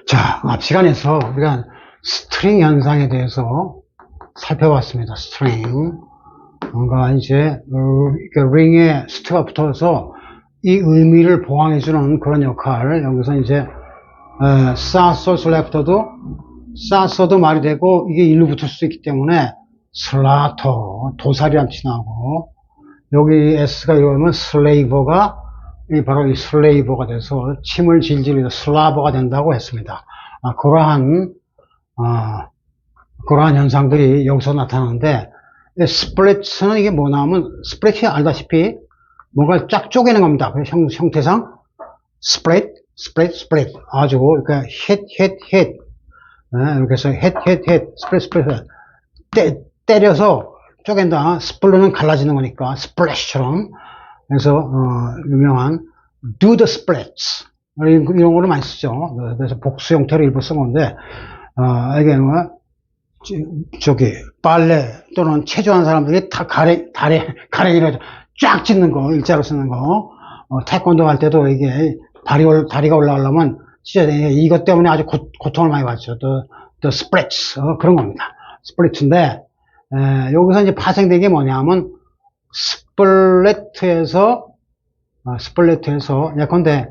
자, 앞 시간에서 우리가 스트링 현상에 대해서 살펴봤습니다. 스트링. 뭔가 이제, 링에 스트가 붙어서 이 의미를 보완해주는 그런 역할. 여기서 이제, 싸서 슬래프터도, 싸서도 말이 되고, 이게 일로 붙을 수 있기 때문에, 슬라터, 도살이란 뜻이 나오고, 여기 S가 이러면 슬레이버가, 바로 이 슬레이버가 돼서 침을 질질 흘려 슬라버가 된다고 했습니다. 그러한 현상들이 여기서 나타나는데, 스플릿은 이게 뭐냐 하면, 스플릿이 알다시피 뭔가 쫙 쪼개는 겁니다. 형태상. 스플릿. 아주, 그러니까, hit. 이렇게 해서 hit. 스플릿. 때려서 쪼갠다. 스플릿은 갈라지는 거니까, 스플래시처럼. 그래서, 유명한, do the splits. 이런 거를 많이 쓰죠. 그래서 복수 형태로 일부 쓴 건데, 이게 뭐, 빨래 또는 체조하는 사람들이 다 가랭이로 쫙 찢는 거, 일자로 쓰는 거, 태권도 할 때도 이게 다리가 올라가려면 진짜 이것 때문에 아주 고통을 많이 받죠. the splits. 그런 겁니다. 스플릿인데, 여기서 이제 파생된 게 뭐냐면, 스플릿에서, 예컨대,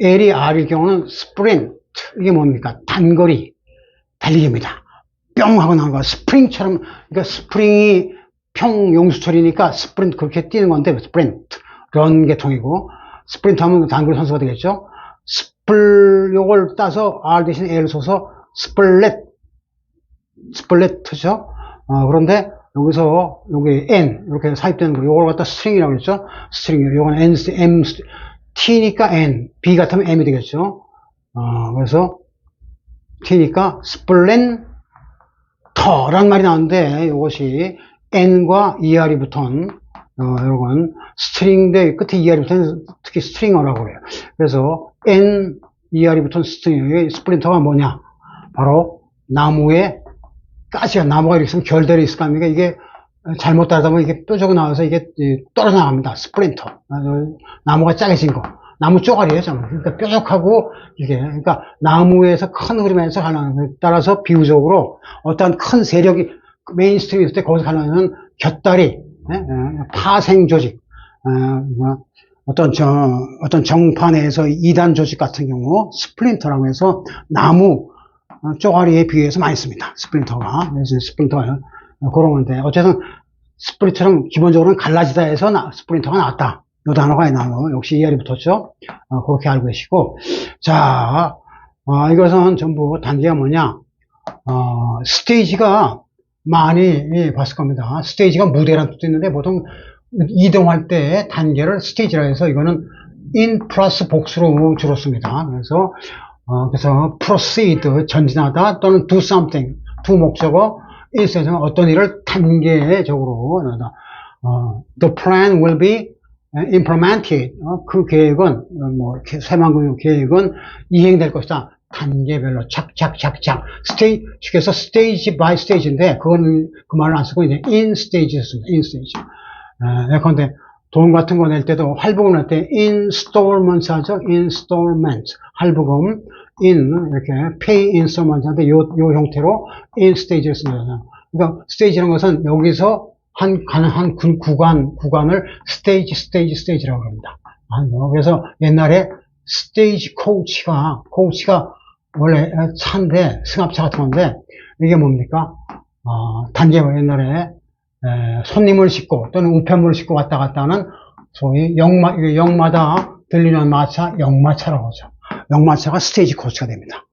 L이 R일 경우는 스프린트. 이게 뭡니까? 단거리, 달리기입니다. 뿅 하고 나온 거. 스프링처럼, 그러니까 스프링이 평용수철이니까 스프린트 그렇게 뛰는 건데, 스프린트. 런 계통이고, 스프린트 하면 단거리 선수가 되겠죠? 요걸 따서 R 대신 L 써서 스플릿죠? 그런데 여기서, 여기 N, 이렇게 삽입되는 거, 요걸 갖다 스트링이라고 그랬죠? 스트링, 요건 N, M, T니까 N, B 같으면 M이 되겠죠? 그래서, T니까 스플렌터란 말이 나오는데, 이것이 N과 ER이 붙은, 요건 스트링인데, 끝에 ER이 붙은, 특히 스트링어라고 그래요. 그래서, N, ER이 붙은 스트링, 스플린터가 뭐냐? 바로, 나무에, 나무가 이렇게 있으면 결대로 있을 거 아닙니까? 이게 잘못 따르다 보면 이게 뾰족이 나와서 이게 떨어져 나갑니다. 스플린터. 나무가 짜게진 거. 나무 쪼가리예요, 정말. 그러니까 뾰족하고 이게, 그러니까 나무에서 큰 흐름에서 가는, 따라서 비유적으로 어떤 큰 세력이 메인스트림이 있을 때 거기서 가는 곁다리, 파생 조직, 어떤 정판에서 이단 조직 같은 경우 스플린터라고 해서 나무 쪼가리에 비해서 많이 씁니다. 스플린터가. 그래서 스플린터가 그런 건데, 어쨌든 스플릿처럼 기본적으로는 갈라지다 해서 스플린터가 나왔다. 요 단어가 나와요. 역시 ER이 붙었죠. 그렇게 알고 계시고. 자, 이것은 전부 단계가 뭐냐. 스테이지가 많이 봤을 겁니다. 스테이지가 무대라는 뜻도 있는데, 보통 이동할 때 단계를 스테이지라 해서 이거는 in 플러스 복수로 주로 씁니다. 그래서 proceed, 전진하다, 또는 do something, do 목적어, 일세에서 어떤 일을 단계적으로, the plan will be implemented, 그 계획은, 새만금 계획은 이행될 것이다. 단계별로, 착착. 쉽게서 stage by stage인데, 그 말을 안 쓰고, 이제 in stages 씁니다. in stage. 예컨대, 돈 같은 거 낼 때도 할부금 낼 때 installment 하죠. installment. 할부금 이렇게 pay installment 하는데 요 형태로 in stage를 씁니다. 그러니까 stage라는 것은 여기서 한 구간을 stage라고 합니다. 그래서 옛날에 stage coach가 원래 차인데 승합차 같은 건데 이게 뭡니까? 단계가 옛날에 손님을 싣고 또는 우편물을 싣고 왔다 갔다 하는 소위 역마다 들리는 마차, 역마차라고 하죠. 역마차가 스테이지 코치가 됩니다.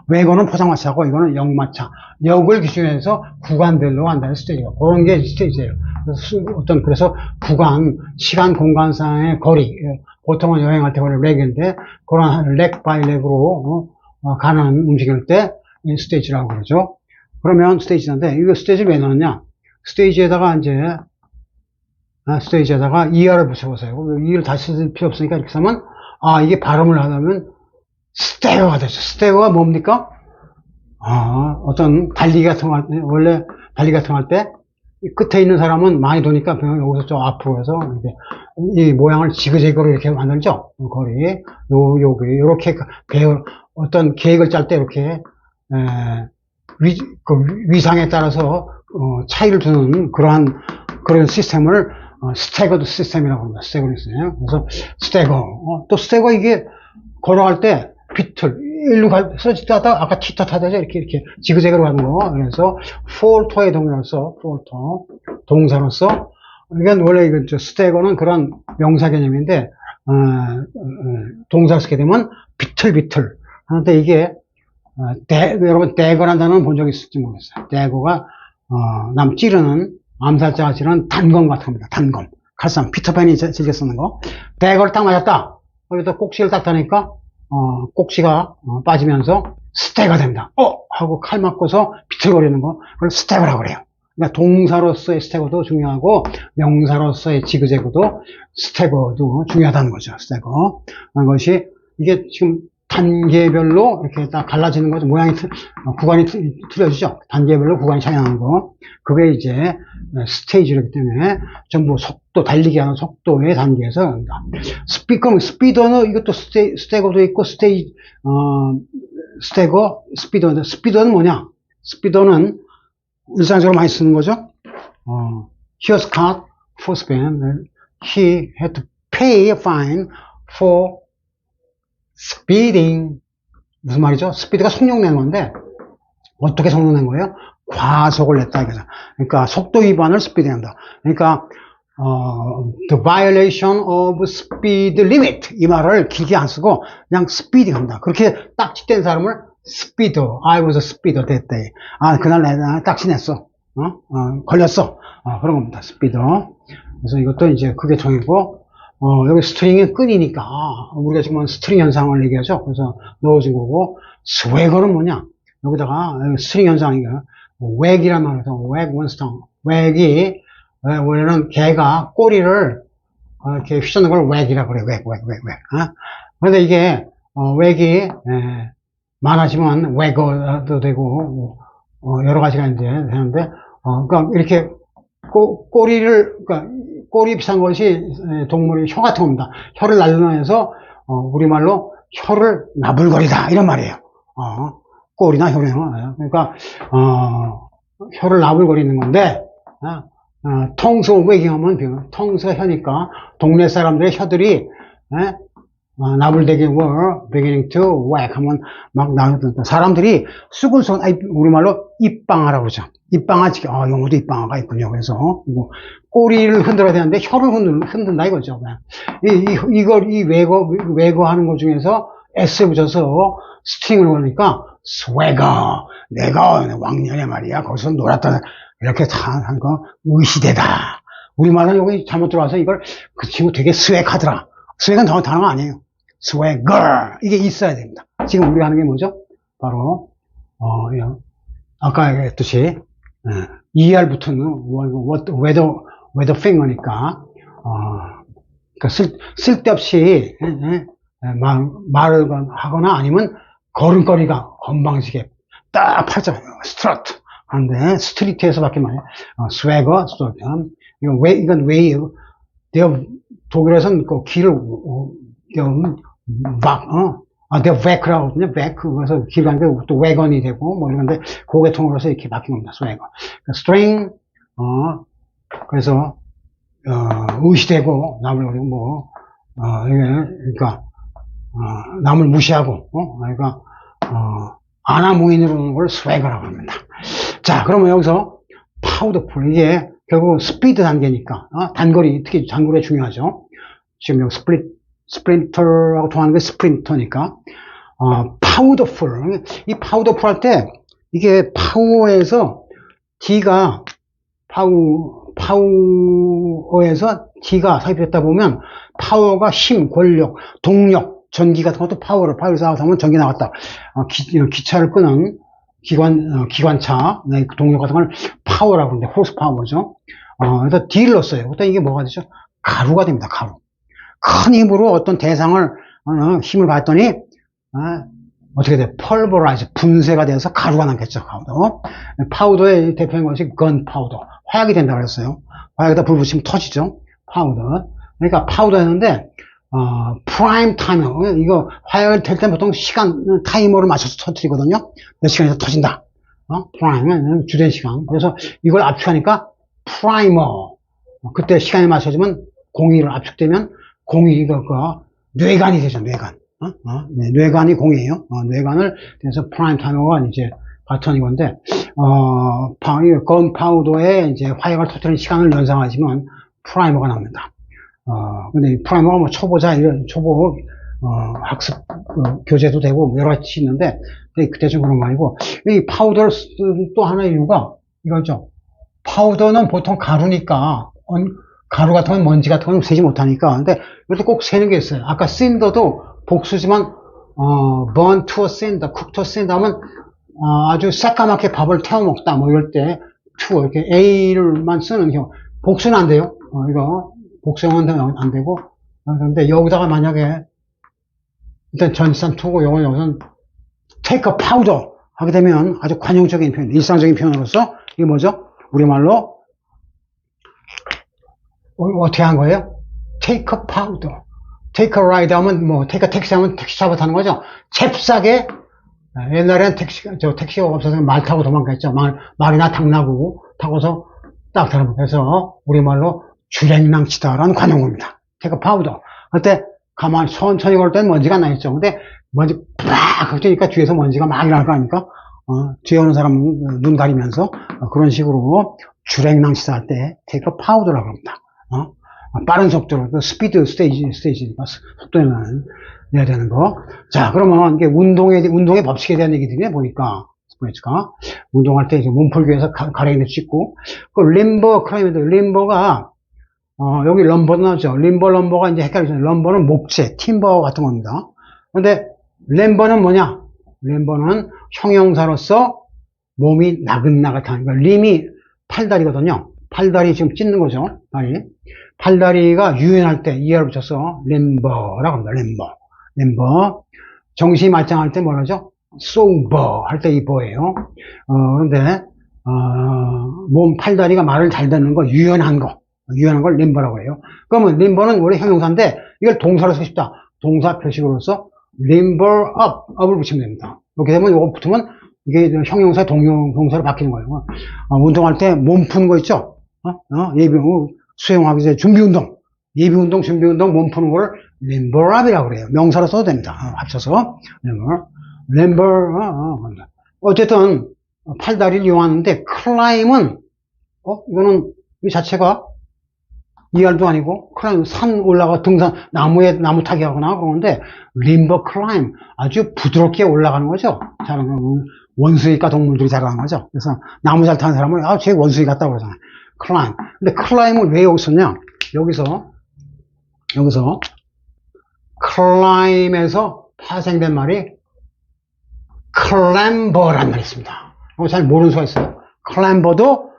외고는 포장마차고 이거는 역마차. 역을 기준으로 해서 구간별로 간다는 스테이지가. 그런 게 스테이지예요. 그래서 구간, 시간, 공간상의 거리. 보통은 여행할 때 거리 렉인데, 그런 렉 바이 렉으로 가는 움직일 때 스테이지라고 그러죠. 그러면 스테이지인데, 이거 스테이지를 왜 넣느냐? 스테이지에다가 ER을 붙여보세요. ER을 다시 쓸 필요 없으니까 이렇게 하면, 이게 발음을 하려면 스테레오가 되죠. 스테레오가 뭡니까? 어떤 달리기 같은 거 원래 달리기 같은 거 할 때 끝에 있는 사람은 많이 도니까 그냥 여기서 좀 앞으로 해서 이제 이 모양을 지그재그로 이렇게 만들죠. 거리. 요렇게 어떤 계획을 짤 때 이렇게 그 위상에 따라서 차이를 두는 그런 시스템을 스태거드 시스템이라고 합니다. 스태거드 시스템. 그래서 스태거. 또 스태거 이게 걸어갈 때 비틀 일로 서지다가 아까 티타 타다죠. 이렇게 지그재그로 가는 거. 그래서 폴터의 동사로서 폴터 동사로서 이건 원래 이거 스태거는 그런 명사 개념인데 동사 쓰게 되면 비틀비틀 하는데 이게 여러분 대거란 단어는 본 적 있을지 모르겠어요. 대거가 남 찌르는 암살자가 찌르는 단검 같은 겁니다. 단검. 칼싸움. 피터팬이 즐겨 쓰는 거. 대거를 딱 맞았다. 거기다 꼭지를 딱 다니까 꼭지가 빠지면서 스태가 됩니다. 하고 칼 맞고서 비틀거리는 거. 그걸 스태거라고 그래요. 그러니까 동사로서의 스태거도 중요하고 명사로서의 지그재그도 스태거도 중요하다는 거죠. 스태거. 그것이 이게 지금 단계별로 이렇게 딱 갈라지는 거죠. 모양이 구간이 틀려지죠. 단계별로 구간이 차이나는 거. 그게 이제 스테이지이기 때문에 전부 속도, 달리기 하는 속도의 단계에서 그럼 스피더는 이것도 스태거도 있고 스태거, 스피더인데 스피더는 뭐냐? 스피더는 일상적으로 많이 쓰는 거죠. He was caught for speeding. He had to pay a fine for speeding. 무슨 말이죠? 스피드가 속력낸 건데 어떻게 속력낸 거예요? 과속을 냈다 이거죠. 그러니까 속도 위반을 스피드한다. 그러니까 the violation of speed limit 이 말을 길게 안 쓰고 그냥 스피딩 한다. 그렇게 딱지뗀 사람을 스피더, I was a speeder that day. 그날 내가 딱지 냈어. 걸렸어. 그런 겁니다. 스피더. 그래서 이것도 이제 그게 정이고, 여기 스트링이 끈이니까, 우리가 지금 스트링 현상을 얘기하죠. 그래서 넣어진 거고, 스웨거는 뭐냐? 여기다가 스트링 현상이가, 웩이란 말이죠. 웩 원스턴. 웩이, 원래는 개가 꼬리를, 이렇게 휘젓는 걸 웩이라고 그래. 웩. 그런데 이게, 웩이, 많아지면 웨거도 되고 여러 가지가 이제 되는데 그러니까 이렇게 그러니까 꼬리 비슷한 것이 동물의 혀 같은 겁니다. 혀를 날려내서 우리말로 혀를 나불거리다 이런 말이에요. 꼬리나 혀는 그러니까 혀를 나불거리는 건데 tongues of wagging 하면 tongues가 혀니까 동네 사람들의 혀들이 나불대기 were beginning to wag 하면 막 나오던 사람들이 수근수근 우리말로 입방아라고 그러죠. 입방아지기 영어도 입방아가 있군요. 그래서 이거 꼬리를 흔들어야 되는데 혀를 흔든다 이거죠. 이 외거 하는 것 중에서 S에 붙여서 스트링을 걸으니까 swagger 내가 왕년에 말이야 거기서 놀았다 이렇게 다 하는 거 의시되다. 우리말은 여기 잘못 들어와서 이걸 그 친구 되게 스웩하더라. 스웩은 단어가 아니에요. swagger 이게 있어야 됩니다. 지금 우리가 하는 게 뭐죠? 바로 아까 얘기했듯이 ER 붙은 whether finger니까 그러니까 쓸데없이 말을 하거나 아니면 걸음걸이가 건방지게 딱 팔자 스트러트 하는데 스트리트에서밖에 말이야 swagger 이건 왜 독일에서는 그 길을 내가 웨크라고 하거든요. 웨크. 그래서 길 가는 게 또 웨건이 되고, 뭐 이런데, 고개통으로서 이렇게 바뀐 겁니다. 스웨건. 스트링, 그래서, 의시되고, 남을 그리고 그러니까, 남을 무시하고, 그러니까, 아나무인으로 오는 걸 스웨거라고 합니다. 자, 그러면 여기서, 파우더풀. 이게 결국 스피드 단계니까, 단거리, 특히 단거리가 중요하죠. 지금 여기 스프린터하고 통하는 게 스프린터니까 파우더풀 이 파우더풀 할 때 이게 파워에서 D가 파워에서 D가 삽입했다 보면 파워가 힘, 권력, 동력, 전기 같은 것도 파워를 쌓아서 하면 전기 나갔다. 기차를 끄는 기관차 동력 같은 걸 파워라고 하는데 호스 파워죠. 그래서 D를 넣었어요. 그때 이게 뭐가 되죠? 가루가 됩니다. 가루. 큰 힘으로 어떤 대상을 힘을 받더니 어떻게 돼? 펄버라이즈 분쇄가 돼서 가루가 남겠죠. 파우더의 대표인 것이 건 파우더 화약이 된다고 그랬어요. 화약에다 불 붙이면 터지죠. 파우더. 그러니까 파우더였는데 프라임 타이머. 이거 화약을 될 때 보통 시간, 타이머를 맞춰서 터뜨리거든요. 몇 시간에서 터진다. 프라임은 주된 시간. 그래서 이걸 압축하니까 프라이머. 그때 시간에 맞춰주면 공이를 압축되면 공이가 뇌관이 되죠, 뇌관. 네, 뇌관이 공이에요. 뇌관을, 그래서 프라임 타이머가 이제 같은 이건데, 건파우더에 이제 화약을 터뜨리는 시간을 연상하시면 프라이머가 나옵니다. 근데 이 프라이머가 뭐 초보자, 이런 초보, 학습, 교재도 되고 여러 가지 있는데, 그때 좀 그런 거 아니고, 이 파우더를 또 하나의 이유가 이거죠. 파우더는 보통 가루니까, 가루 같은 건 먼지 같은 건 세지 못하니까. 근데 이것도 꼭 세는 게 있어요. 아까 샌더도 복수지만, burn to a cinder, cook to a cinder 하면, 아주 새까맣게 밥을 태워 먹다, 뭐 이럴 때, to, 이렇게 A를만 쓰는 경우. 복수는 안 돼요. 이거, 복수형은 안 되고. 그런데 여기다가 만약에, 일단 전치사 to고, 요건 여기서는 take a powder 하게 되면 아주 관용적인 표현, 일상적인 표현으로서, 이게 뭐죠? 우리말로, 어떻게 한 거예요? take a powder. take a ride 하면 뭐, take a taxi 하면 택시 잡아 타는 거죠? 잽싸게, 옛날에는 택시가 없어서 말 타고 도망갔죠. 말이나 당나고 타고서 딱 타는 거. 그래서 우리말로 주랭랑치다라는 관용어입니다. take a powder. 그때 가만히 천천히 걸 때는 먼지가 안 나있죠. 근데 먼지 팍 그러니까 뒤에서 먼지가 막 날 거 아닙니까? 뒤에 오는 사람은 눈 가리면서 그런 식으로 주랭랑치다 할 때 take a powder라고 합니다. 빠른 속도로, 스피드 스테이지니까 속도에는 내야 되는 거. 자, 그러면 이게 운동의 법칙에 대한 얘기들이 보니까, 운동할 때 이제 몸풀기 위해서 가랭이도 찍고, 그 림버 클라이미드, 림버가, 여기 럼버 나오죠. 럼버가 이제 헷갈리잖아요. 럼버는 목재, 팀버 같은 겁니다. 근데, 램버는 뭐냐? 램버는 형용사로서 몸이 나긋나긋한, 그러니까 림이 팔다리거든요. 팔다리 지금 찢는 거죠. 팔다리가 유연할 때 ER 붙여서 램버라고 합니다. 램버. 정신이 말짱할 때 뭐라죠? 소버 할 때 이 버예요. 그런데 몸 팔다리가 말을 잘 듣는 거, 유연한 걸 램버라고 해요. 그러면 램버는 원래 형용사인데 이걸 동사로 쓰고 싶다. 동사 표식으로서 limber up을 붙이면 됩니다. 이렇게 되면 이거 붙으면 이게 형용사 동사로 바뀌는 거예요. 운동할 때 몸 푸는 거 있죠? 수영하기 전에 준비운동, 예비운동, 준비운동, 몸 푸는 걸 limber up이라고 그래요. 명사로 써도 됩니다. 합쳐서 limber. 어쨌든 팔다리를 이용하는데 climb은 이거는 이 자체가 ER도 아니고 climb 산 올라가 등산 나무 타기 하거나 그러는데 limber climb 아주 부드럽게 올라가는 거죠. 원숭이과 동물들이 잘하는 거죠. 그래서 나무 잘 타는 사람은 쟤 원숭이 같다고 그러잖아요. climb. 근데 climb을 왜 여기 썼냐? 여기서 climb에서 파생된 말이 clamber란 말이 있습니다. 이거 잘 모르는 수가 있어요. clamber도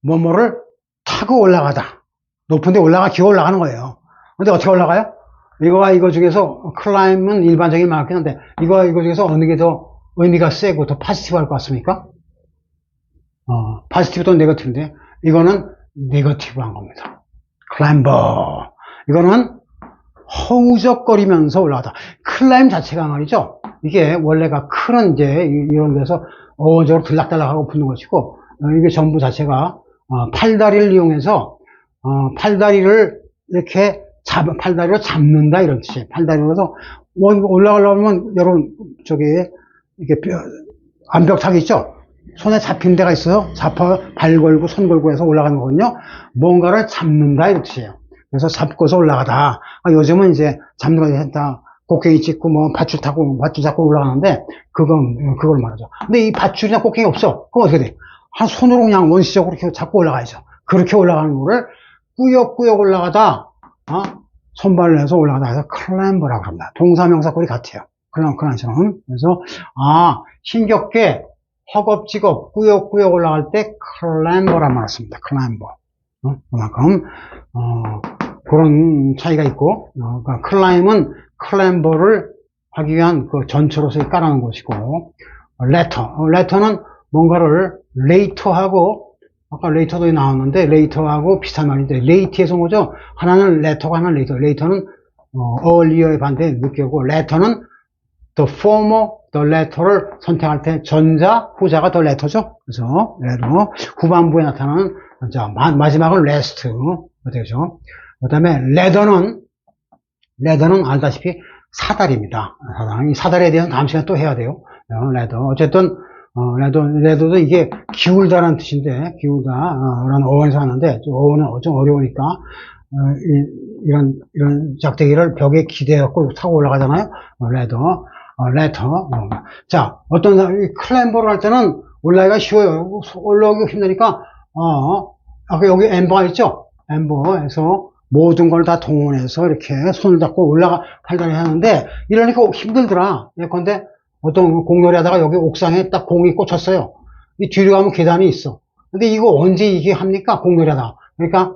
뭐뭐를 타고 올라가다. 높은 데 기어 올라가는 거예요. 근데 어떻게 올라가요? 이거 중에서 climb은 일반적인 말이긴 한데 이거 중에서 어느 게 더 의미가 세고 더 파지티브 할 것 같습니까? 파지티브도 네거티브인데 이거는 네거티브한 겁니다. clamber. 이거는 허우적거리면서 올라가다. 클라임 자체가 말이죠. 이게 원래가 클은 이제 이런 데서 어원적으로 들락달락하고 붙는 것이고 이게 전부 자체가 팔다리를 이용해서 팔다리를 이렇게 팔다리로 잡는다 이런 뜻이에요. 팔다리로서 올라가려면 여러분 이렇게 암벽타기 있죠. 손에 잡힌 데가 있어요. 발 걸고 손 걸고 해서 올라가는 거거든요. 뭔가를 잡는다 이런 뜻이에요. 그래서 잡고서 올라가다. 요즘은 이제 잡는 거 했다. 곡괭이 찍고 뭐 밧줄 잡고 올라가는데 그걸 말하죠. 근데 이 밧줄이나 곡괭이 없어. 그럼 어떻게 돼? 손으로 그냥 원시적으로 이렇게 잡고 올라가야죠. 그렇게 올라가는 거를 꾸역꾸역 올라가다 손발을 해서 올라가다 해서 클램버라고 합니다. 동사명사꼴이 같아요. 클램처럼. 그래서 힘겹게 허겁지겁 꾸역꾸역 올라갈 때 클램버란 말을 씁니다. 클램버. 그만큼 그런 차이가 있고 그러니까 클라임은 클램버를 하기 위한 그 전초로서 깔아놓은 것이고 레터는 뭔가를 레이터하고 아까 레이터도 나왔는데 레이터하고 비슷한 말인데 레이트에서 오죠. 하나는 레터가 하나는 레이터. 레이터는 earlier의 반대 늦게고, letter는 the former, the latter를 선택할 때 전자, 후자가 the latter죠. 그래서 후반부에 나타나는 자, 마지막은 last 되죠. 그 다음에 leather는 알다시피 사다리입니다. 이 사다리에 대해서는 다음 시간에 또 해야 돼요. leather. 어쨌든 leather도 이게 기울다라는 뜻인데, 기울다 라는 어원에서 하는데, 어원은 좀 어려우니까 이런 작대기를 벽에 기대갖고 타고 올라가잖아요. leather. 자, 어떤 사람이 클라이머를 할 때는 올라가기가 쉬워요. 올라오기가 힘드니까 아까 여기 엠버가 있죠? 엠버에서 모든 걸 다 동원해서 이렇게 손을 잡고 팔다리 하는데, 이러니까 힘들더라. 예컨대 어떤 공놀이 하다가 여기 옥상에 딱 공이 꽂혔어요. 이 뒤로 가면 계단이 있어. 근데 이거 언제 이게 합니까? 공놀이 하다가. 그러니까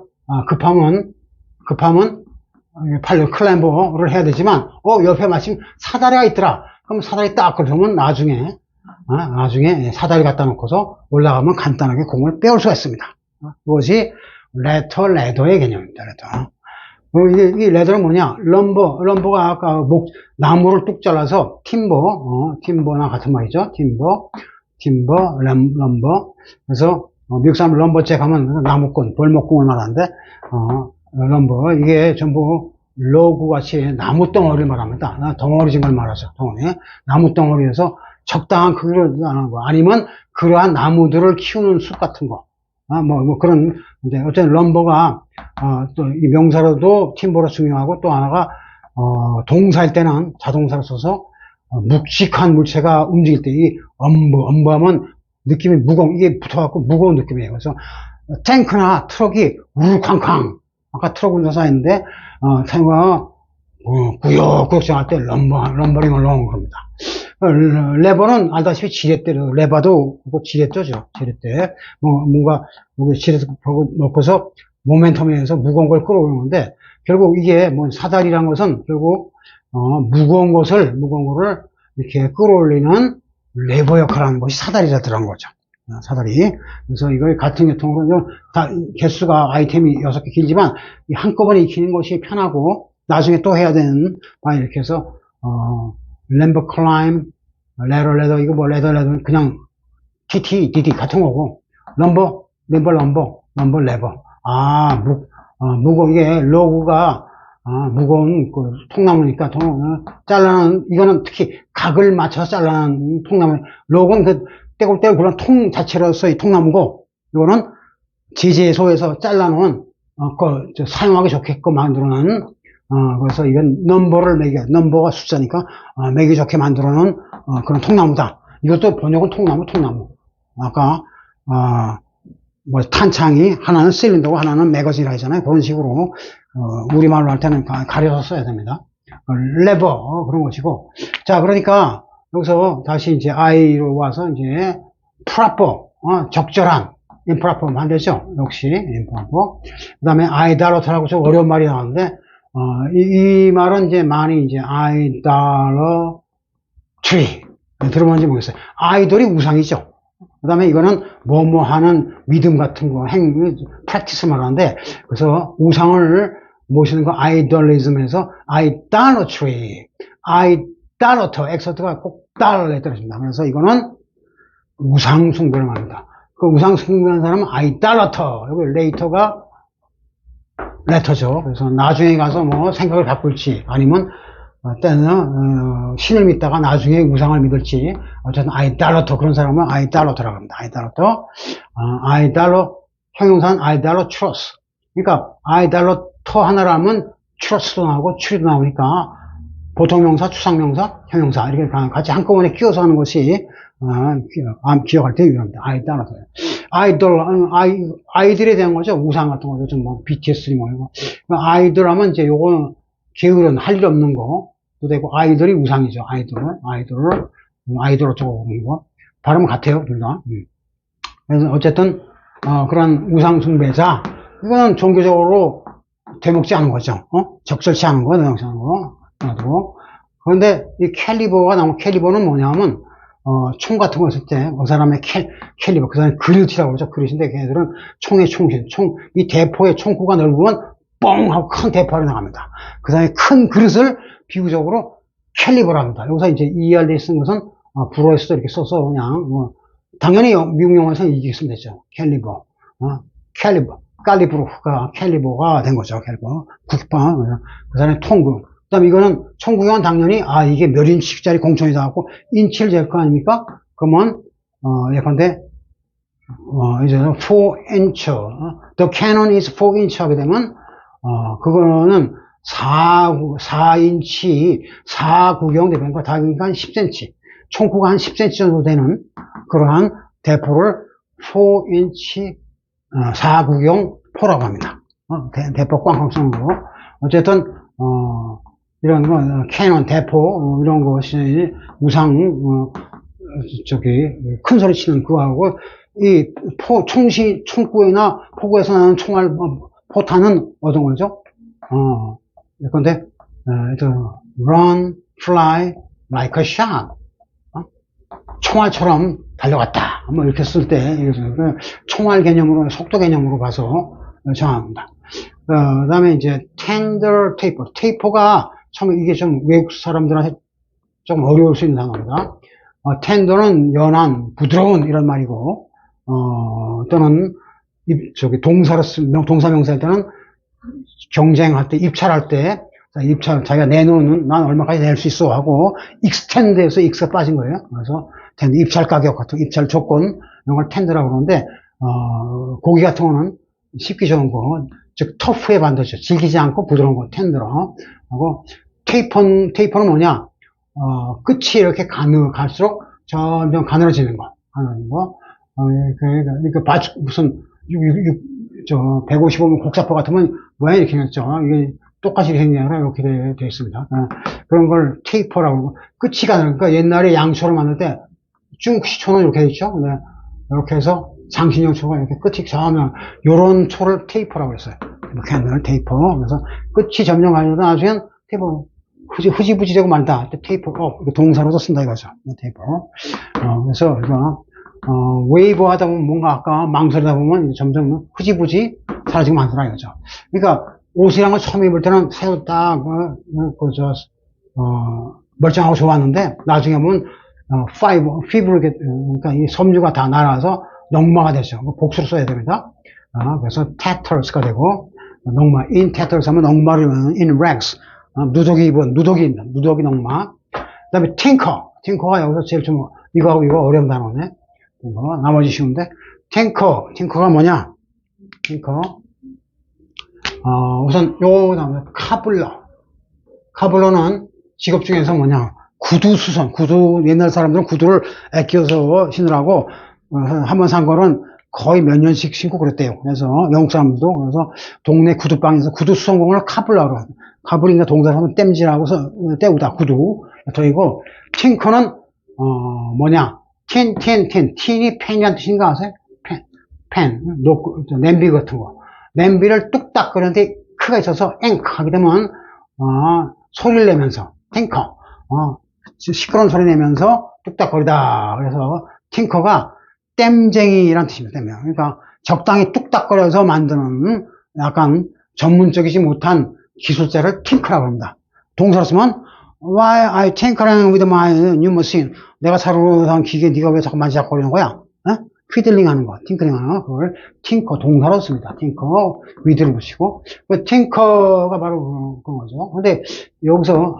급하면 클라이머를 해야 되지만, 옆에 마침 사다리가 있더라. 그럼 사다리 딱 그러면 나중에 사다리 갖다 놓고서 올라가면 간단하게 공을 빼올 수가 있습니다. 이것이 레더의 개념입니다. 레더. 이 레더는 뭐냐? 럼버가 아까 나무를 뚝 잘라서 팀버나 같은 말이죠. 럼버. 그래서 미국 사람 럼버잭 하면 나무꾼, 벌목공을 말하는데 럼버 이게 전부 로그 같이 나무 덩어리를 말합니다. 덩어리진 걸 말하죠. 나무 덩어리에서 적당한 크기로 하는 거, 아니면 그러한 나무들을 키우는 숲 같은 거. 그런, 근데 어쨌든 럼버가, 또 이 명사로도 팀버로 중요하고, 또 하나가, 동사일 때는 자동사를 써서, 묵직한 물체가 움직일 때 이 엄부하면 느낌이 이게 붙어갖고 무거운 느낌이에요. 그래서 탱크나 트럭이 우르쾅쾅. 아까 트럭 운전사 했는데, 탱크가 구역구역 지나갈 때 럼버링을 넣은 겁니다. 레버는 알다시피 지렛대로, 레버도 지렛대죠. 지렛대. 뭔가 여기 지렛대 놓고서 모멘텀에 의해서 무거운 걸 끌어오는 건데, 결국 이게 사다리라는 것은 결국 무거운 거를 이렇게 끌어올리는 레버 역할을 하는 것이 사다리라 들어간 거죠. 사다리. 그래서 이거 같은 계통으로 개수가 아이템이 6개 길지만 한꺼번에 익히는 것이 편하고, 나중에 또 해야 되는 이렇게 해서 램버 클라임, 레더 이거 레더 그냥 DD 같은 거고, 럼버 레버. 무거운 이게 로그가 무거운 그 통나무니까 이거는 특히 각을 맞춰서 잘라는 통나무. 로그는 그 떼굴떼굴 그런 통 자체로서의 통나무고, 이거는 제재소에서 잘라놓은 사용하기 좋게끔 만들어놓은 그래서 이건 넘버가 숫자니까 매기 좋게 만들어놓은 그런 통나무다. 이것도 번역은 통나무. 아까 탄창이 하나는 실린더고 하나는 매거진이라 하잖아요. 그런 식으로 우리말로 할 때는 가려서 써야 됩니다. 레버 그런 것이고. 자, 그러니까 여기서 다시 이제 I로 와서 이제 proper 적절한 improper 반대죠. 역시 improper. 그다음에 idolat라고 좀 어려운 말이 나왔는데, 이 말은 이제 많이 이제 idolatry 들어봤는지 모르겠어요. 아이돌이 우상이죠. 그 다음에 이거는 뭐뭐 하는 믿음 같은 거, practice 말하는데, 그래서 우상을 모시는 거 idolism에서 idolatry, exo트가 꼭 달러에 떨어집니다. 그래서 이거는 우상 숭배를 말합니다. 그 우상 숭배하는 사람은 idolater, 여기 later가 letter죠. 그래서 나중에 가서 생각을 바꿀지, 아니면 때는 신을 믿다가 나중에 우상을 믿을지, 어쨌든 idolater 그런 사람은 idolat라고 합니다. idolater 형용사는 idolatrous. 그러니까 idolater 하나라면 trust도 나오고 true도 나오니까 보통명사, 추상명사, 형용사 이렇게 같이 한꺼번에 끼워서 하는 것이 기억할 때 유용합니다. 아이들에 대한 거죠. 우상 같은 거죠. 좀 BTS 이거. 아이들 하면 이제 요거는 게으른 할 일 없는 거. 또 되고 아이들이 우상이죠. 아이돌 어쩌고 보는 거. 발음 같아요, 둘 다. 그래서 어쨌든 그런 우상 숭배자, 이거는 종교적으로 되먹지 않은 거죠. 적절치 않은 거, 되먹지 않은 거. 그런데 이 캘리버는 뭐냐면 총 같은 거 있을 때 그 사람의 캘리버, 그 사람의 그릇이라고 그러죠. 그릇인데 걔네들은 이 대포의 총구가 넓으면 뻥 하고 큰 대포가 나갑니다. 그 다음에 큰 그릇을 비유적으로 캘리버를 합니다. 여기서 이제 ERD 쓴 것은 불어에서도 이렇게 써서 그냥 당연히 미국 영화에서는 이게 쓰면 되죠. 캘리버, 캘리버, 칼리브로가 캘리버가 된 거죠. 캘리버, 국방, 그 다음에 통구. 그 다음에 이거는 총구경은 당연히 이게 몇 인치짜리 공천이다 하고 인치를 잴 거 아닙니까? 그러면 예컨대 이제 4인치, the cannon is 4인치 하게 되면 그거는 4인치 4구경 대변과 다그니까 한 10cm, 총구가 한 10cm 정도 되는 그러한 대포를 4인치 4구경 포라고 합니다. 대포 꽝꽝 쏘는 거. 어쨌든 이런 거 캐논 대포 이런 것이 우상 큰 소리 치는 그거하고 이 총구나 포구에서 나는 총알 포탄은 어떤 거죠? 예컨대 run, fly like a shot. 총알처럼 달려갔다. 뭐 이렇게 쓸 때 총알 개념으로 속도 개념으로 가서 정합니다. 그 다음에 이제 tender taper. taper가 처음에 이게 좀 외국 사람들한테 좀 어려울 수 있는 단어입니다. tender는 연한, 부드러운 이런 말이고 또는 동사로 동사 명사할 때는 경쟁할 때, 입찰할 때, 입찰, 자기가 내놓는, 난 얼마까지 낼 수 있어 하고, extend에서 x가 빠진 거예요. 그래서, 입찰 가격 같은, 입찰 조건, 이런 걸 텐더라고 그러는데, 고기 같은 거는 씹기 좋은 거, 즉, 터프에 반대죠. 질기지 않고 부드러운 거, 텐더로. 하고, 테이퍼는 뭐냐? 끝이 이렇게 갈수록 점점 가늘어지는 거. 그러니까, 무슨, 155mm 곡사포 같으면 모양이 이렇게 생겼죠. 이게 똑같이 생긴 게 아니라 이렇게 되어 있습니다. 그런 걸 테이퍼라고 하고, 끝이 가늘으니까 옛날에 양초를 만들 때 쭉 시초는 이렇게 돼 있죠. 이렇게 해서 장신용 초가 이렇게 끝이 저으면 요런 초를 테이퍼라고 했어요. 이렇게 하면 테이퍼. 그래서 끝이 점점 가려다 나중엔 테이퍼 흐지부지되고 말다. 테이퍼 동사로도 쓴다 이거죠. 테이퍼. 그래서 이거 웨이버 하다 보면 뭔가 아까 망설이다 보면 점점 흐지부지 사라지고 많더라 이거죠. 그러니까 옷이란 걸 처음 입을 때는 새우 딱 멀쩡하고 좋았는데 나중에 보면 피부를 그러니까 이 섬유가 다 날아서 녹마가 되죠. 복수로 써야 됩니다. 그래서 tatters가 되고 녹마 in tatters 하면 녹마를 in rags 누더기 입은 누더기 녹마. 그다음에 tinker가 여기서 제일 좀 이거하고 이거 어려운 단어네. 나머지 쉬운데 팅커가 뭐냐? 팅커 우선 요 다음에 카블러는 직업 중에서 뭐냐? 구두 옛날 사람들은 구두를 아껴서 신으라고 한 번 산 거는 거의 몇 년씩 신고 그랬대요. 그래서 영국 사람들도 그래서 동네 구두방에서 구두 수선공을 카블러로 카블인가 동사를 하면 땜질하고서 때우다 구두 저이고 팅커는 뭐냐? 틴이 펜이란 뜻인가 아세요? 펜, 냄비 같은 거. 냄비를 뚝딱 끓였는데 크가 있어서 앵크 하게 되면, 소리를 내면서, 팅커, 시끄러운 소리 내면서 뚝딱거리다. 그래서 팅커가 땜쟁이란 뜻입니다. 땜쟁이. 그러니까 적당히 뚝딱거려서 만드는 약간 전문적이지 못한 기술자를 팅커라고 합니다. 동사로 쓰면 Why are you tinkering with my new machine? 내가 새로 산 기계 네가 왜 자꾸 만지작거리는 거야? 휘들링 하는 거, 팅커링 하는 거, 그걸 팅커 동사로 씁니다. 팅커 위드를 붙이고 팅커가 바로 그런 거죠. 근데 여기서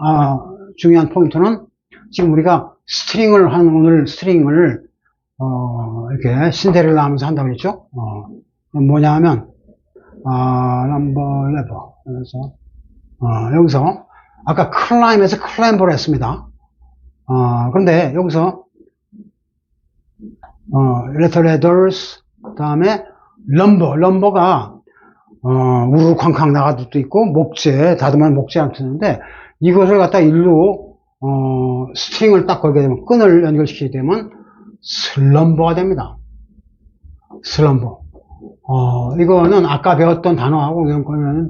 중요한 포인트는 지금 우리가 스트링을 하는 오늘 스트링을 이렇게 신데렐라 하면서 한다고 했죠. 뭐냐 하면 넘버 11 그래서 여기서 아까 클라임에서 클라임버를 했습니다. 그런데 여기서 letters 다음에 lumber가 우르르 쾅쾅 나가도 있고 목재 다듬한 목재를 쓰는데 이것을 갖다 일로 스트링을 딱 걸게 되면 끈을 연결시키게 되면 슬럼버가 됩니다. 슬럼버. 이거는 아까 배웠던 단어하고 연관이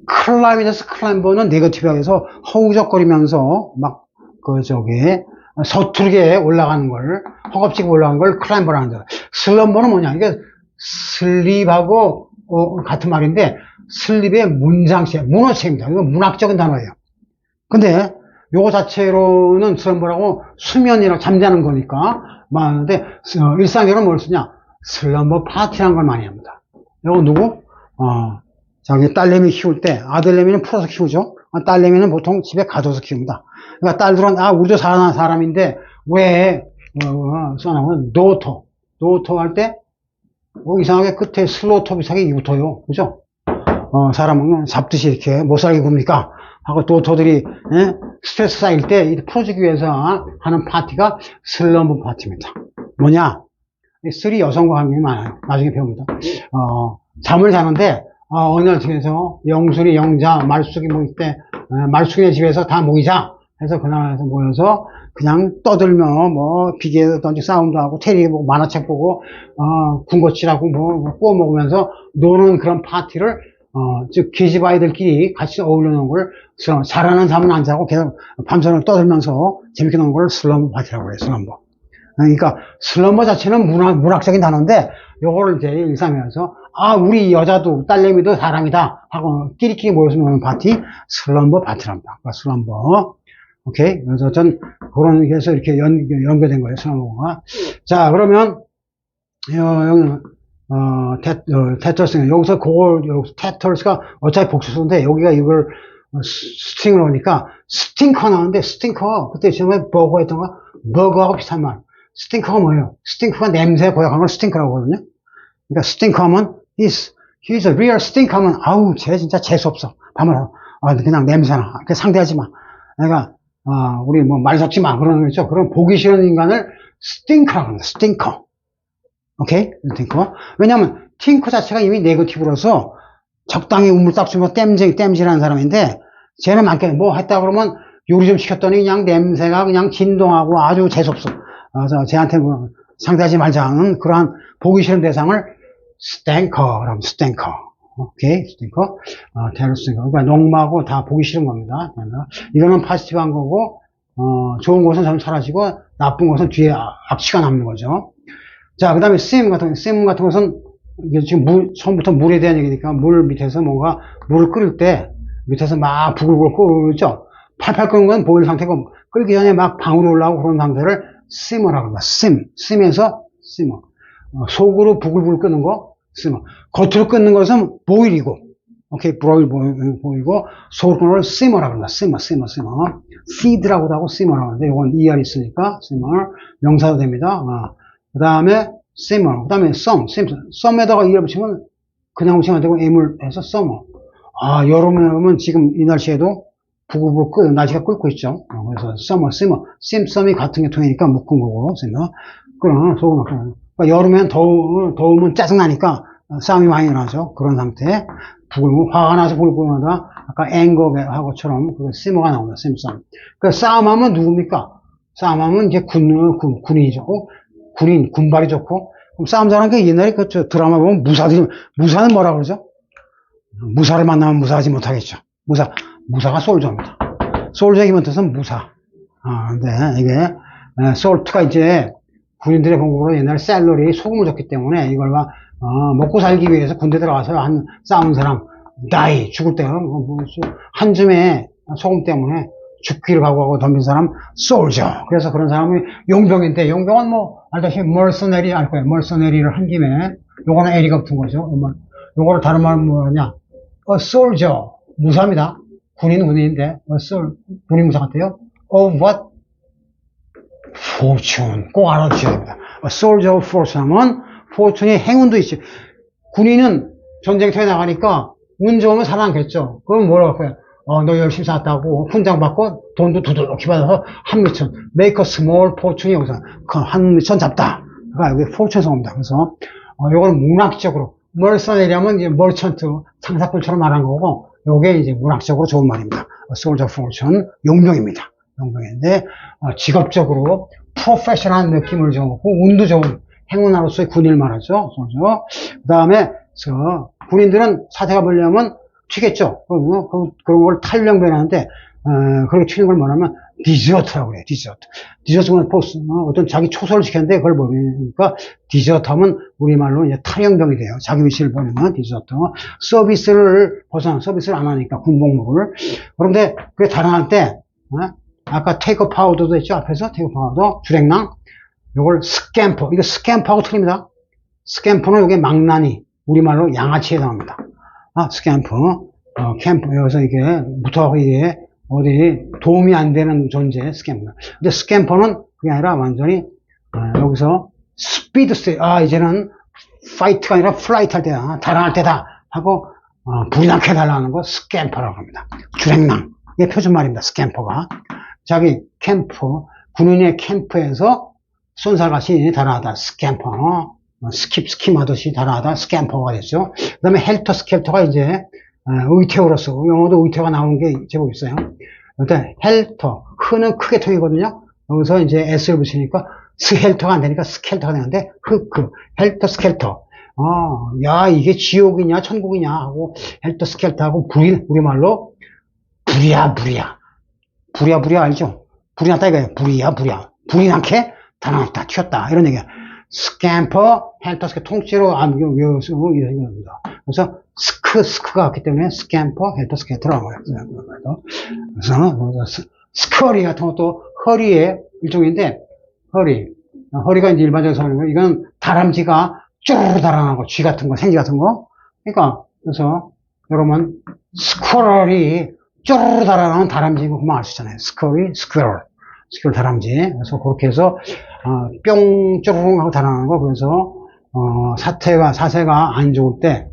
클라임에서 클라임버는 네거티브하게서 허우적거리면서 막 서투르게 올라가는 걸 허겁지겁 올라가는 걸 클라임버라는 거예요. 슬럼버는 뭐냐? 이게 슬립하고 같은 말인데, 슬립의 문장체, 문어체입니다. 이건 문학적인 단어예요. 근데, 요거 자체로는 슬럼버라고 수면이라 잠자는 거니까 말하는데, 일상적으로 뭘 쓰냐? 슬럼버 파티라는 걸 많이 합니다. 요거 누구? 자기 딸내미 키울 때, 아들내미는 풀어서 키우죠? 딸내미는 보통 집에 가둬서 키웁니다. 그러니까 딸들은, 우리도 사는 사람인데, 왜, 써나면, 노토 할 때, 이상하게 끝에 슬로토 비슷하게 붙어요. 그죠? 사람은 잡듯이 이렇게 못 살게 굽니까? 하고 도토들이, 스트레스 쌓일 때 풀어주기 위해서 하는 파티가 슬럼버 파티입니다. 뭐냐? 쓰리 여성과 관계가 많아요. 나중에 배웁니다. 잠을 자는데, 어느 날 집에서 영순이, 영자, 말숙이 모일 때, 말숙이네 집에서 다 모이자. 해서 그날에서 모여서 그냥 떠들며, 비계도 던지고 싸움도 하고, 테레비 보고, 만화책 보고, 군것질하고, 구워 먹으면서 노는 그런 파티를, 즉, 계집아이들끼리 같이 어울려 노는 걸, 잘하는 잠은 안 자고 계속 밤새도록 떠들면서 재밌게 노는 걸 슬럼버 파티라고 해요, 슬럼버. 그러니까, 슬럼버 자체는 문학적인 단어인데, 요거를 이제 일상에서, 우리 여자도, 딸내미도 사람이다. 하고, 끼리끼리 모여서 노는 파티, 슬럼버 파티랍니다. 그러니까 슬럼버. 오케이. 그래서 전, 그런, 해서 이렇게 연결된 거예요, 슬럼버가. 자, 그러면, 여기는, 테터스, 여기서 테터스가 어차피 복수수인데, 여기가 이걸, 스팅을 하니까, 스팅커 나오는데, 스팅커, 그때 처음에 버거 했던 거, 버거하고 비슷한 말. 스팅커가 뭐예요? 스팅커가 냄새 고약한 걸 스팅커라고 하거든요. 그러니까 스팅커 하면, he's a real stinker 하면, 쟤 진짜 재수없어. 밤을, 그냥 냄새나. 그렇게 상대하지 마. 그러니까, 우리 말 섞지 마. 그러는 거죠. 그럼 보기 싫은 인간을 스팅커라고 합니다. 스팅커. 오케이? 스팅커. 왜냐면, 팅커 자체가 이미 네거티브로서 적당히 우물 딱 주면 땜질하는 사람인데, 쟤는 많게 했다 그러면 요리 좀 시켰더니 그냥 냄새가 그냥 진동하고 아주 재수없어. 그래서 쟤한테 상대하지 말자는 그러한 보기 싫은 대상을 스탱커라고, 스탱커. 오케이, 스탱커. 테러스탱커. 그러니까 농마고 다 보기 싫은 겁니다. 이거는 파지티브한 거고, 좋은 것은 좀 사라지고, 나쁜 것은 뒤에 악취가 남는 거죠. 자, 그 다음에 sim 같은 것은, 이게 지금 처음부터 물에 대한 얘기니까, 물 밑에서 뭔가, 물을 끓일 때, 밑에서 막 부글부글 끓죠? 팔팔 끓는 건 보일 상태고, 끓기 전에 막 방으로 올라오고 그런 상태를 simmer라고 합니다. sim에서 simmer. 속으로 부글부글 끓는 거, simmer. 겉으로 끓는 것은 boil이고, 오케이, 보이고, 속으로 끓는 걸 simmer라고 합니다. simmer. seed라고도 하고 simmer라고 하는데, 이건 ER 있으니까, simmer. 명사도 됩니다. 그 다음에, simmer. 그 다음에, 썸에다가 ER 붙이면, 그냥 붙이면 안 되고, M을 해서 summer. 여름에 오면 지금 이 날씨에도 부글부글 날씨가 끓고 있죠. 그래서 simmer. 씀이 같은 게 통이니까 묶은 거고, simmer. 그럼, 속으로 그러니까 여름엔 더우면 짜증나니까 싸움이 많이 일어나죠. 그런 상태. 화가 나서 부글부글하다. 아까 앵거하고처럼 그 simmer가 나옵니다. sim. 그 싸움하면 누굽니까? 싸움하면 이제 군인이죠. 군발이 좋고. 그럼 싸움 잘하는 게 옛날에 그 드라마 보면 무사는 뭐라 그러죠? 무사를 만나면 무사하지 못하겠죠. 무사가 솔저입니다. 솔저의 기본 뜻은 무사. 근데 이게, 솔트가 이제 군인들의 공격으로 옛날 셀러리 소금을 줬기 때문에 이걸 먹고 살기 위해서 군대 들어가서 싸운 사람, 죽을 때, 한 줌의 소금 때문에 죽기를 각오하고 덤빈 사람, 솔저. 그래서 그런 사람이 용병인데, 용병은 알다시피 멀서네리 알 거예요. 멀서네리를 한 김에, 요거는 에리가 붙은 거죠. 요거를 다른 말은 뭐냐? soldier. 무사입니다. 군인인데, 군인 무사 같아요. Of what? Fortune. 꼭 알아두셔야 됩니다. soldier of fortune 하면, fortune이 행운도 있죠. 군인은 전쟁터에 나가니까, 운 좋으면 살아남겠죠. 그럼 뭐라고 할까요? 너 열심히 살았다고, 훈장 받고, 돈도 두둑히 받아서, 한미천. make a small fortune이 여기서, 한미천 잡다. 그러니까 여기 fortune 성입니다. 그래서, 요거는 문학적으로, 멀서네리하면 이제 멀천트, 창사꾼처럼 말한 거고, 요게 이제 문학적으로 좋은 말입니다. soldier of fortune, 용병입니다. 용병인데, 직업적으로 프로페셔널한 느낌을 주고, 운도 좋은 행운아로서의 군인을 말하죠. 그 다음에, 군인들은 사태가 벌려면 튀겠죠. 그런 걸 탈령변하는데, 그렇게 치는 걸 뭐냐면 디저트라고 그래요. 디저트는 보스, 어떤 자기 초소를 시켰는데 그걸 모르니까 디저트 하면 우리말로 이제 탈영병이 돼요. 자기 위치를 보면 디저트. 서비스를 안 하니까 군복무를. 그런데 그게 달아날 때 아까 테이크 파우더도 했죠. 앞에서 테이크 파우더, 주랭랑. 요걸 스캠퍼. 이거 스캠퍼하고 틀립니다. 스캠퍼는 이게 망나니. 우리말로 양아치에 해당합니다. 스캠퍼. 캠프. 여기서 이게 붙어가고 이게 어디 도움이 안 되는 존재, 스캠퍼. 근데 스캠퍼는 그게 아니라 완전히, 여기서 스피드 이제는 파이트가 아니라 플라이트 할 때다. 달아날 때다. 하고, 불이 나게 달아나는 거 스캠퍼라고 합니다. 주랭랑. 이게 표준말입니다. 스캠퍼가. 자기 캠프, 군인의 캠프에서 쏜살같이 달아나다. 스캠퍼. 스킵 하듯이 달아나다. 스캠퍼가 됐죠. 그 다음에 헬터 스켈터가 이제, 의태어로서, 영어도 의태어가 나오는 게 제법 있어요. 일단, 헬터, 흐는 크게 통이거든요. 여기서 이제 S를 붙이니까, 스헬터가 안 되니까 스켈터가 되는데, 헬터 스켈터. 야, 이게 지옥이냐, 천국이냐 하고, 헬터 스켈터하고, 우리말로, 부랴 알죠? 불이 났다 이거예요. 부랴. 불이 나게 달아났다, 튀었다. 이런 얘기야. 스캠퍼, 헬터 스켈터, 통째로 외워서 이런 겁니다. 그래서, 스크가 왔기 때문에 스캠퍼, 헬터 스켈터라고 해요. 그래서 스커리 같은 것도 허리의 일종인데 허리가 이제 일반적으로 사용하는 거 이건 다람쥐가 쭈르르 달아나는 거, 쥐 같은 거, 생쥐 같은 거. 그러니까 그래서 여러분 스쿼럴이 쭈르르 달아나는 다람쥐고 그만 알 수 있잖아요. 스쿼럴 다람쥐. 그래서 그렇게 해서 뿅 쭈르릉 하고 달아나는 거. 그래서 사세가 안 좋을 때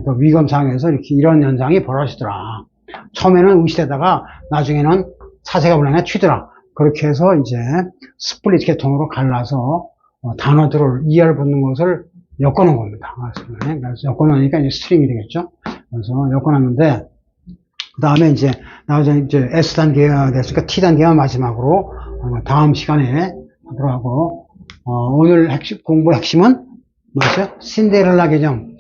그 위험 상황에서 이런 현상이 벌어지더라. 처음에는 의시되다가 나중에는 사세가 불량에 튀더라. 그렇게 해서 이제 스플릿 계통으로 갈라서 단어들을 이해를 붙는 것을 엮어놓은 겁니다. 그래서 엮어놓으니까 이제 스트링이 되겠죠. 그래서 엮어놨는데 그 다음에 이제 나중에 이제 S 단계가 됐으니까 T 단계가 마지막으로 다음 시간에 하도록 하고 오늘 공부의 핵심은 뭐였어요? 신데렐라 계정이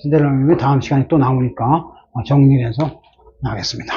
다음 시간에 또 나오니까 정리를 해서 나가겠습니다.